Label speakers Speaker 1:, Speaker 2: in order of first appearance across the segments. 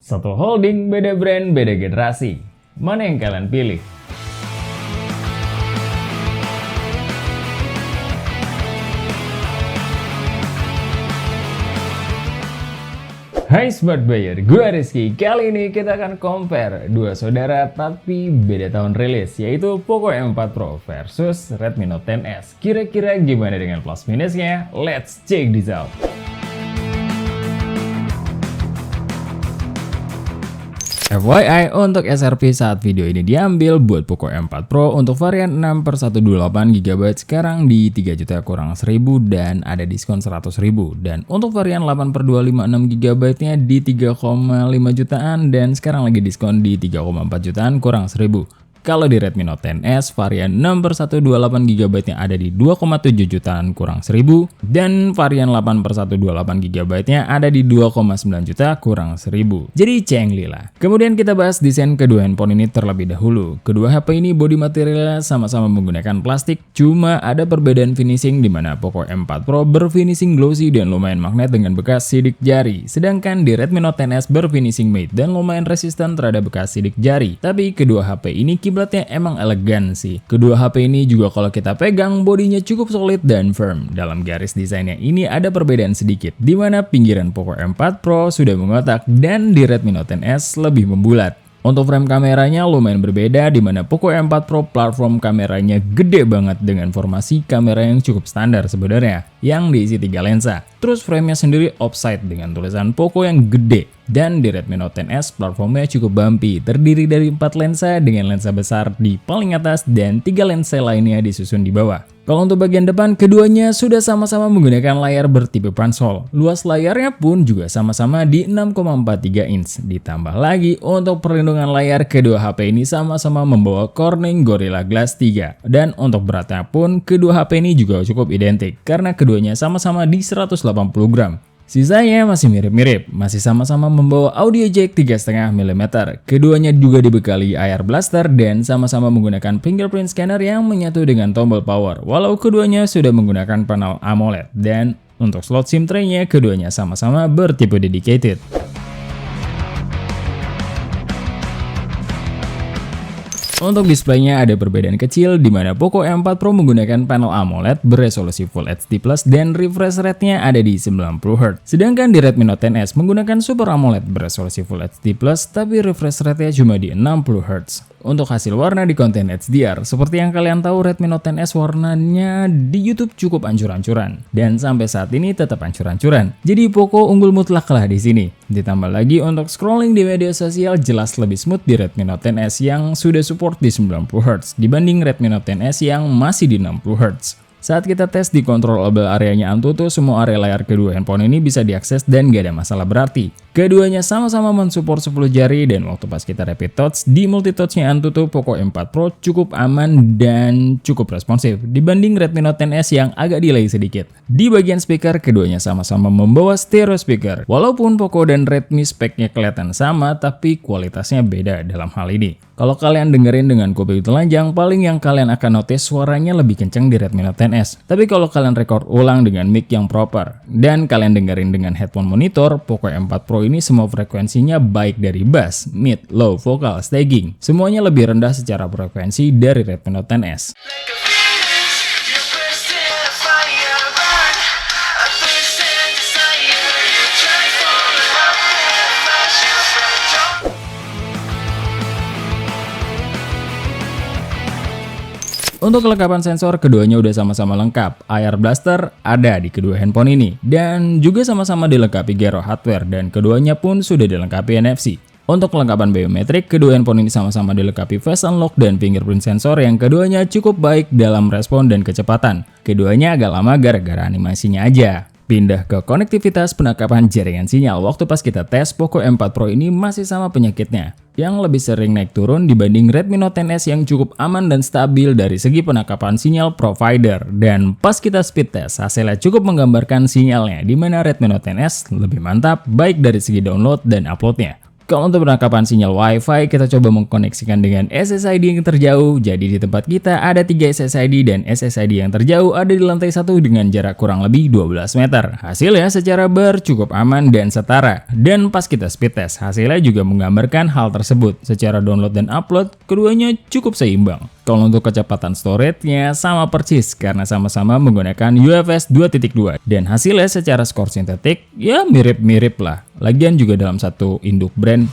Speaker 1: Satu holding, beda brand, beda generasi. Mana yang kalian pilih? Hai Smart Buyer, gue Rizky. Kali ini kita akan compare dua saudara tapi beda tahun rilis, yaitu Poco M4 Pro versus Redmi Note 10s. Kira-kira gimana dengan plus minusnya? Let's check this out. FYI, untuk SRP saat video ini diambil buat Poco M4 Pro untuk varian 6/128GB sekarang di 3 juta kurang 1000 dan ada diskon 100.000. Dan untuk varian 8/256GB nya di 3,5 jutaan dan sekarang lagi diskon di 3,4 jutaan kurang 1000. Kalau di Redmi Note 10s varian 6/128GB nya ada di 2,7 jutaan kurang 1000 dan varian 8/128GB nya ada di 2,9 juta kurang 1000. Jadi cengli lah. Kemudian kita bahas desain kedua handphone ini terlebih dahulu. Kedua HP ini bodi materialnya sama-sama menggunakan plastik, cuma ada perbedaan finishing di mana Poco M4 Pro berfinishing glossy dan lumayan magnet dengan bekas sidik jari, sedangkan di Redmi Note 10s berfinishing matte dan lumayan resisten terhadap bekas sidik jari. Tapi kedua HP ini kiblatnya emang elegan sih. Kedua HP ini juga kalau kita pegang bodinya cukup solid dan firm. Dalam garis desainnya ini ada perbedaan sedikit, di mana pinggiran Poco M4 Pro sudah mengotak dan di Redmi Note 10s lebih membulat. Untuk frame kameranya lumayan berbeda, di mana Poco M4 Pro platform kameranya gede banget dengan formasi kamera yang cukup standar sebenarnya, yang diisi 3 lensa. Terus framenya sendiri offside dengan tulisan Poco yang gede. Dan di Redmi Note 10s platformnya cukup bumpy, terdiri dari 4 lensa dengan lensa besar di paling atas dan 3 lensa lainnya disusun di bawah. Kalau untuk bagian depan, keduanya sudah sama-sama menggunakan layar bertipe punch-hole. Luas layarnya pun juga sama-sama di 6,43 inch. Ditambah lagi untuk perlindungan layar, kedua HP ini sama-sama membawa Corning Gorilla Glass 3. Dan untuk beratnya pun, kedua HP ini juga cukup identik, karena keduanya sama-sama di 180 gram. Sisanya masih mirip-mirip, masih sama-sama membawa audio jack 3,5 mm. Keduanya juga dibekali IR blaster dan sama-sama menggunakan fingerprint scanner yang menyatu dengan tombol power, walau keduanya sudah menggunakan panel AMOLED. Dan untuk slot SIM tray-nya keduanya sama-sama bertipe dedicated. Untuk displaynya ada perbedaan kecil, di mana Poco M4 Pro menggunakan panel AMOLED beresolusi Full HD+ dan refresh rate-nya ada di 90Hz. Sedangkan di Redmi Note 10s menggunakan Super AMOLED beresolusi Full HD+, tapi refresh rate-nya cuma di 60Hz. Untuk hasil warna di konten HDR, seperti yang kalian tahu Redmi Note 10s warnanya di YouTube cukup ancur-ancuran dan sampai saat ini tetap ancur-ancuran. Jadi Poco unggul mutlak lah di sini. Ditambah lagi untuk scrolling di media sosial jelas lebih smooth di Redmi Note 10s yang sudah support di 90Hz dibanding Redmi Note 10s yang masih di 60Hz. Saat kita tes di controllable areanya Antutu, semua area layar kedua handphone ini bisa diakses dan gak ada masalah berarti. Keduanya sama-sama mensupport 10 jari dan waktu pas kita rapid touch, di multi touch-nya Antutu Poco M4 Pro cukup aman dan cukup responsif dibanding Redmi Note 10s yang agak delay sedikit. Di bagian speaker, keduanya sama-sama membawa stereo speaker. Walaupun Poco dan Redmi speknya kelihatan sama, tapi kualitasnya beda dalam hal ini. Kalau kalian dengerin dengan kuping telanjang, paling yang kalian akan notice suaranya lebih kencang di Redmi Note 10s. Tapi kalau kalian record ulang dengan mic yang proper, dan kalian dengerin dengan headphone monitor, Poco M4 Pro ini semua frekuensinya baik dari bass, mid, low, vokal, staging. Semuanya lebih rendah secara frekuensi dari Redmi Note 10s. Untuk kelengkapan sensor, keduanya udah sama-sama lengkap. IR blaster ada di kedua handphone ini. Dan juga sama-sama dilengkapi gyro hardware dan keduanya pun sudah dilengkapi NFC. Untuk kelengkapan biometrik, kedua handphone ini sama-sama dilengkapi face unlock dan fingerprint sensor yang keduanya cukup baik dalam respon dan kecepatan. Keduanya agak lama gara-gara animasinya aja. Pindah ke konektivitas penangkapan jaringan sinyal. Waktu pas kita tes, Poco M4 Pro ini masih sama penyakitnya, yang lebih sering naik turun dibanding Redmi Note 10s yang cukup aman dan stabil dari segi penangkapan sinyal provider. Dan pas kita speed test, hasilnya cukup menggambarkan sinyalnya, di mana Redmi Note 10s lebih mantap baik dari segi download dan uploadnya. Kalau untuk penangkapan sinyal Wi-Fi, kita coba mengkoneksikan dengan SSID yang terjauh. Jadi di tempat kita ada 3 SSID dan SSID yang terjauh ada di lantai 1 dengan jarak kurang lebih 12 meter. Hasilnya secara bar cukup aman dan setara. Dan pas kita speed test, hasilnya juga menggambarkan hal tersebut. Secara download dan upload, keduanya cukup seimbang. Kalau untuk kecepatan storage-nya sama persis karena sama-sama menggunakan UFS 2.2 dan hasilnya secara skor sintetik ya mirip-mirip lah. Lagian juga dalam satu induk brand.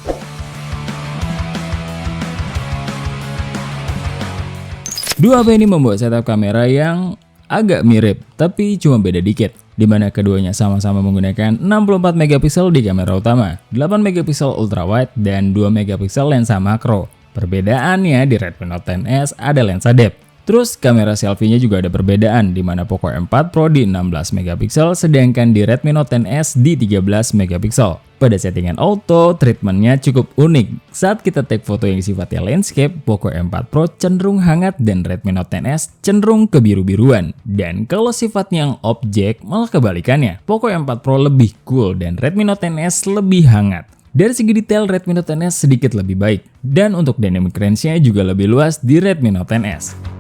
Speaker 1: Dua HP ini membuat setup kamera yang agak mirip tapi cuma beda dikit, di mana keduanya sama-sama menggunakan 64 megapiksel di kamera utama, 8 megapiksel ultrawide dan 2 megapiksel lensa makro. Perbedaannya di Redmi Note 10s ada lensa depth. Terus kamera selfie-nya juga ada perbedaan, di mana Poco M4 Pro di 16 megapiksel sedangkan di Redmi Note 10s di 13 megapiksel. Pada settingan auto, treatmentnya cukup unik. Saat kita take foto yang sifatnya landscape, Poco M4 Pro cenderung hangat dan Redmi Note 10s cenderung kebiru-biruan. Dan kalau sifatnya yang objek, malah kebalikannya. Poco M4 Pro lebih cool dan Redmi Note 10s lebih hangat. Dari segi detail, Redmi Note 10s sedikit lebih baik. Dan untuk dynamic range-nya juga lebih luas di Redmi Note 10s.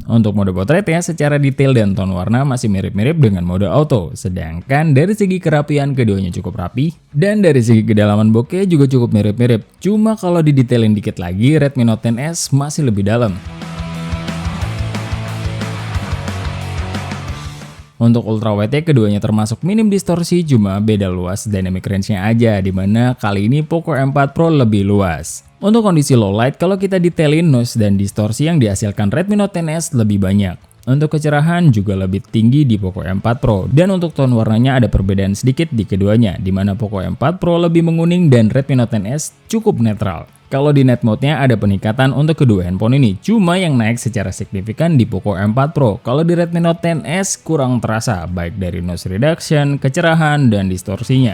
Speaker 1: Untuk mode potretnya secara detail dan tone warna masih mirip-mirip dengan mode auto. Sedangkan dari segi kerapian keduanya cukup rapi. Dan dari segi kedalaman bokeh juga cukup mirip-mirip. Cuma kalau didetailin dikit lagi, Redmi Note 10s masih lebih dalam. Untuk ultrawide keduanya termasuk minim distorsi, cuma beda luas dynamic range-nya aja, dimana kali ini Poco M4 Pro lebih luas. Untuk kondisi low light, kalau kita detailin noise dan distorsi yang dihasilkan Redmi Note 10s lebih banyak. Untuk kecerahan juga lebih tinggi di Poco M4 Pro. Dan untuk tone warnanya ada perbedaan sedikit di keduanya, dimana Poco M4 Pro lebih menguning dan Redmi Note 10s cukup netral. Kalau di night mode-nya ada peningkatan untuk kedua handphone ini, cuma yang naik secara signifikan di Poco M4 Pro. Kalau di Redmi Note 10s kurang terasa, baik dari noise reduction, kecerahan, dan distorsinya.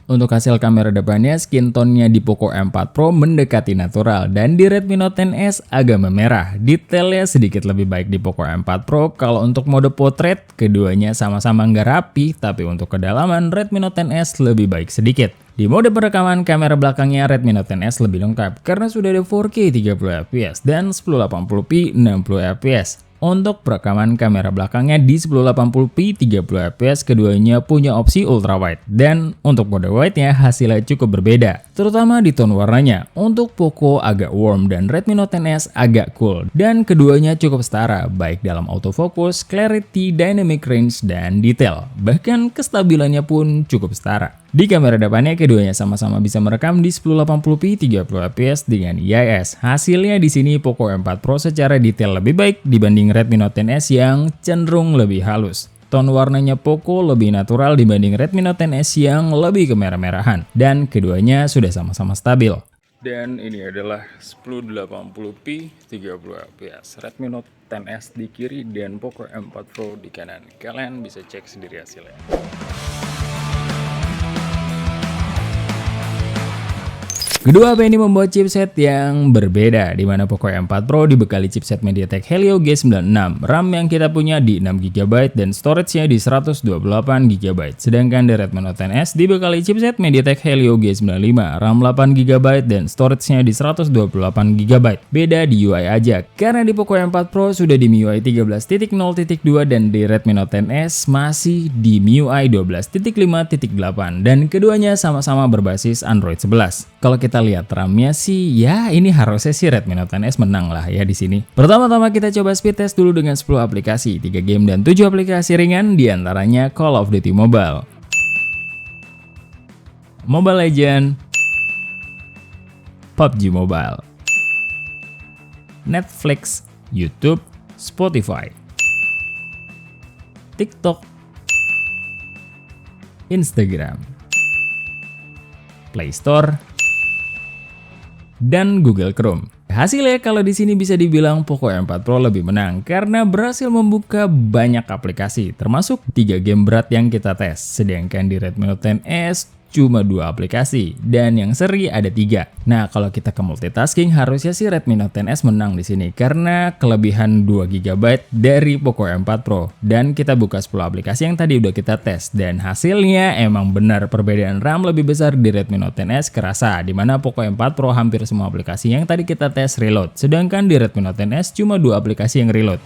Speaker 1: Untuk hasil kamera depannya, skin tone-nya di Poco M4 Pro mendekati natural dan di Redmi Note 10s agak memerah. Detailnya sedikit lebih baik di Poco M4 Pro. Kalau untuk mode portrait, keduanya sama-sama nggak rapi, tapi untuk kedalaman Redmi Note 10s lebih baik sedikit. Di mode perekaman, kamera belakangnya Redmi Note 10s lebih lengkap karena sudah ada 4K 30fps dan 1080p 60fps. Untuk perekaman kamera belakangnya di 1080p 30fps keduanya punya opsi ultrawide. Dan untuk mode wide-nya hasilnya cukup berbeda, terutama di tone warnanya. Untuk Poco agak warm dan Redmi Note 10s agak cool. Dan keduanya cukup setara, baik dalam autofocus, clarity, dynamic range, dan detail. Bahkan kestabilannya pun cukup setara. Di kamera depannya keduanya sama-sama bisa merekam di 1080p 30fps dengan IIS. Hasilnya di sini Poco M4 Pro secara detail lebih baik dibanding Redmi Note 10s yang cenderung lebih halus. Tone warnanya Poco lebih natural dibanding Redmi Note 10s yang lebih kemerah-merahan. Dan keduanya sudah sama-sama stabil. Dan ini adalah 1080p 30fps Redmi Note 10s di kiri dan Poco M4 Pro di kanan. Kalian bisa cek sendiri hasilnya. Kedua HP ini membawa chipset yang berbeda, di mana Poco M4 Pro dibekali chipset MediaTek Helio G96, RAM yang kita punya di 6GB dan storage-nya di 128GB. Sedangkan di Redmi Note 10s dibekali chipset MediaTek Helio G95, RAM 8GB dan storage-nya di 128GB. Beda di UI aja, karena di Poco M4 Pro sudah di MIUI 13.0.2 dan di Redmi Note 10s masih di MIUI 12.5.8 dan keduanya sama-sama berbasis Android 11. Kalau kita lihat RAM-nya sih, ya ini harusnya sih Redmi Note 10s menang lah ya di sini. Pertama-tama kita coba speed test dulu dengan 10 aplikasi, 3 game dan 7 aplikasi ringan, diantaranya Call of Duty Mobile, Mobile Legends, PUBG Mobile, Netflix, YouTube, Spotify, TikTok, Instagram, Play Store, dan Google Chrome. Hasilnya kalau di sini bisa dibilang Poco M4 Pro lebih menang karena berhasil membuka banyak aplikasi, termasuk 3 game berat yang kita tes. Sedangkan di Redmi Note 10S cuma 2 aplikasi dan yang seri ada 3. Nah, kalau kita ke multitasking harusnya sih Redmi Note 10S menang di sini karena kelebihan 2 GB dari Poco M4 Pro. Dan kita buka 10 aplikasi yang tadi udah kita tes dan hasilnya emang benar perbedaan RAM lebih besar di Redmi Note 10S kerasa, di mana Poco M4 Pro hampir semua aplikasi yang tadi kita tes reload, sedangkan di Redmi Note 10S cuma 2 aplikasi yang reload.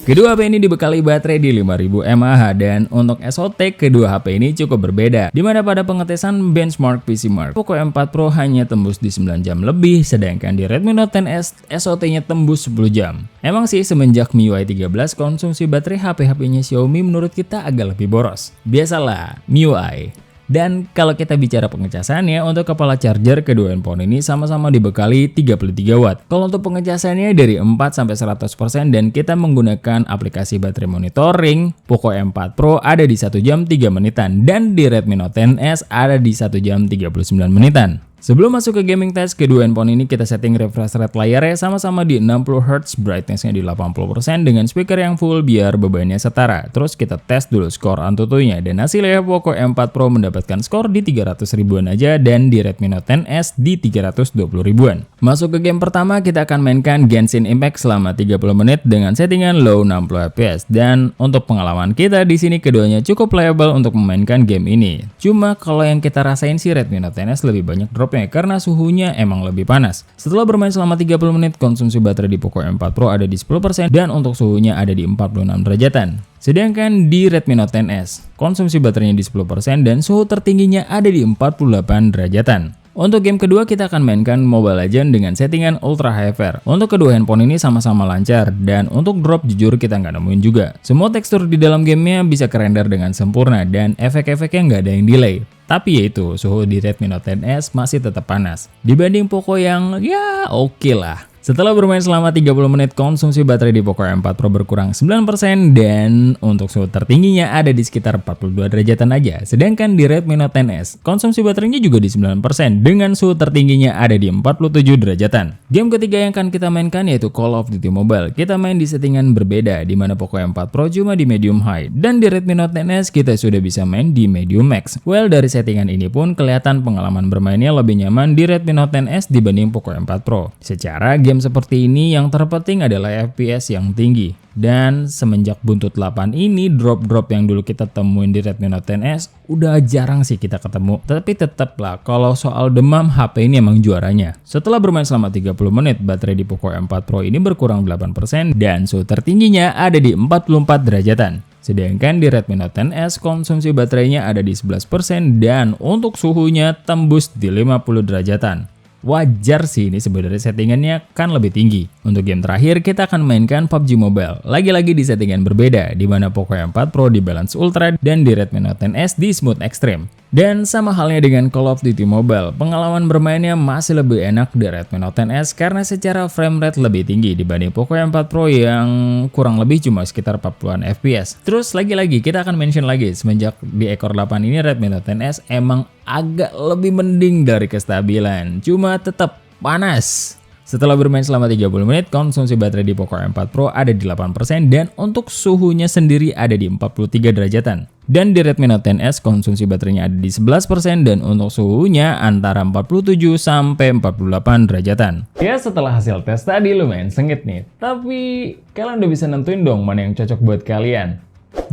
Speaker 1: Kedua HP ini dibekali baterai di 5000 mAh dan untuk SoC kedua HP ini cukup berbeda, di mana pada pengetesan benchmark PCMark Poco M4 Pro hanya tembus di 9 jam lebih, sedangkan di Redmi Note 10S SoC-nya tembus 10 jam. Emang sih semenjak MIUI 13 konsumsi baterai HP-HP-nya Xiaomi menurut kita agak lebih boros. Biasalah, MIUI. Dan kalau kita bicara pengecasannya, untuk kepala charger kedua handphone ini sama-sama dibekali 33 watt. Kalau untuk pengecasannya dari 4-100% dan kita menggunakan aplikasi baterai monitoring, Poco M4 Pro ada di 1 jam 3 menitan dan di Redmi Note 10S ada di 1 jam 39 menitan. Sebelum masuk ke gaming test, kedua handphone ini kita setting refresh rate layarnya sama-sama di 60Hz, brightness-nya di 80% dengan speaker yang full biar bebannya setara. Terus kita tes dulu skor AnTuTu-nya dan hasilnya Poco M4 Pro mendapatkan skor di 300 ribuan aja dan di Redmi Note 10S di 320 ribuan. Masuk ke game pertama, kita akan mainkan Genshin Impact selama 30 menit dengan settingan low 60 fps dan untuk pengalaman kita di sini keduanya cukup playable untuk memainkan game ini. Cuma kalau yang kita rasain sih Redmi Note 10S lebih banyak drop karena suhunya emang lebih panas. Setelah bermain selama 30 menit, konsumsi baterai di Poco M4 Pro ada di 10% dan untuk suhunya ada di 46 derajatan. Sedangkan di Redmi Note 10S, konsumsi baterainya di 10% dan suhu tertingginya ada di 48 derajatan. Untuk game kedua kita akan mainkan Mobile Legends dengan settingan Ultra HFR. Untuk kedua handphone ini sama-sama lancar dan untuk drop jujur kita nggak nemuin juga. Semua tekstur di dalam gamenya bisa kerender dengan sempurna dan efek-efeknya nggak ada yang delay. Tapi yaitu suhu di Redmi Note 10S masih tetap panas dibanding Poco yang ya oke lah. Setelah bermain selama 30 menit, konsumsi baterai di Poco M4 Pro berkurang 9% dan untuk suhu tertingginya ada di sekitar 42 derajatan aja. Sedangkan di Redmi Note 10S, konsumsi baterainya juga di 9% dengan suhu tertingginya ada di 47 derajatan. Game ketiga yang akan kita mainkan yaitu Call of Duty Mobile. Kita main di settingan berbeda, di mana Poco M4 Pro cuma di medium high dan di Redmi Note 10S kita sudah bisa main di medium max. Well, dari settingan ini pun kelihatan pengalaman bermainnya lebih nyaman di Redmi Note 10S dibanding Poco M4 Pro. Secara game seperti ini yang terpenting adalah FPS yang tinggi. Dan semenjak buntut 8 ini, drop-drop yang dulu kita temuin di Redmi Note 10S udah jarang sih kita ketemu. Tapi tetaplah kalau soal demam, HP ini emang juaranya. Setelah bermain selama 30 menit, baterai di Poco M4 Pro ini berkurang 8% dan suhu tertingginya ada di 44 derajatan. Sedangkan di Redmi Note 10S konsumsi baterainya ada di 11% dan untuk suhunya tembus di 50 derajatan. Wajar sih ini sebenarnya settingannya kan lebih tinggi. Untuk game terakhir kita akan mainkan PUBG Mobile. Lagi-lagi di settingan berbeda, di mana Poco M4 Pro di balance ultra dan di Redmi Note 10S di smooth extreme. Dan sama halnya dengan Call of Duty Mobile, pengalaman bermainnya masih lebih enak di Redmi Note 10S karena secara frame rate lebih tinggi dibanding Poco M4 Pro yang kurang lebih cuma sekitar 40-an fps. Terus lagi-lagi kita akan mention lagi, semenjak di ekor 8 ini Redmi Note 10S emang agak lebih mending dari kestabilan, cuma tetap panas. Setelah bermain selama 30 menit, konsumsi baterai di Poco M4 Pro ada di 8% dan untuk suhunya sendiri ada di 43 derajatan. Dan di Redmi Note 10S konsumsi baterainya ada di 11% dan untuk suhunya antara 47 sampai 48 derajatan. Ya setelah hasil tes tadi lumayan sengit nih, tapi kalian udah bisa nentuin dong mana yang cocok buat kalian.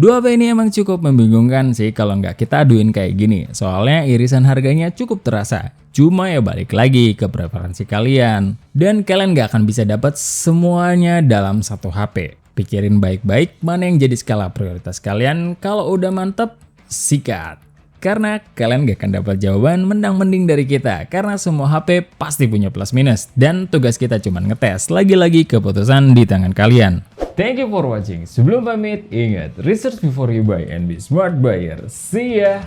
Speaker 1: Dua HP ini emang cukup membingungkan sih kalau nggak kita aduin kayak gini, soalnya irisan harganya cukup terasa. Cuma ya balik lagi ke preferensi kalian. Dan kalian nggak akan bisa dapat semuanya dalam satu HP. Pikirin baik-baik mana yang jadi skala prioritas kalian. Kalau udah mantep, sikat. Karena kalian gak akan dapat jawaban mendang-mending dari kita. Karena semua HP pasti punya plus minus. Dan tugas kita cuma ngetes. Lagi-lagi keputusan di tangan kalian. Thank you for watching. Sebelum pamit, ingat, research before you buy and be smart buyer. See ya!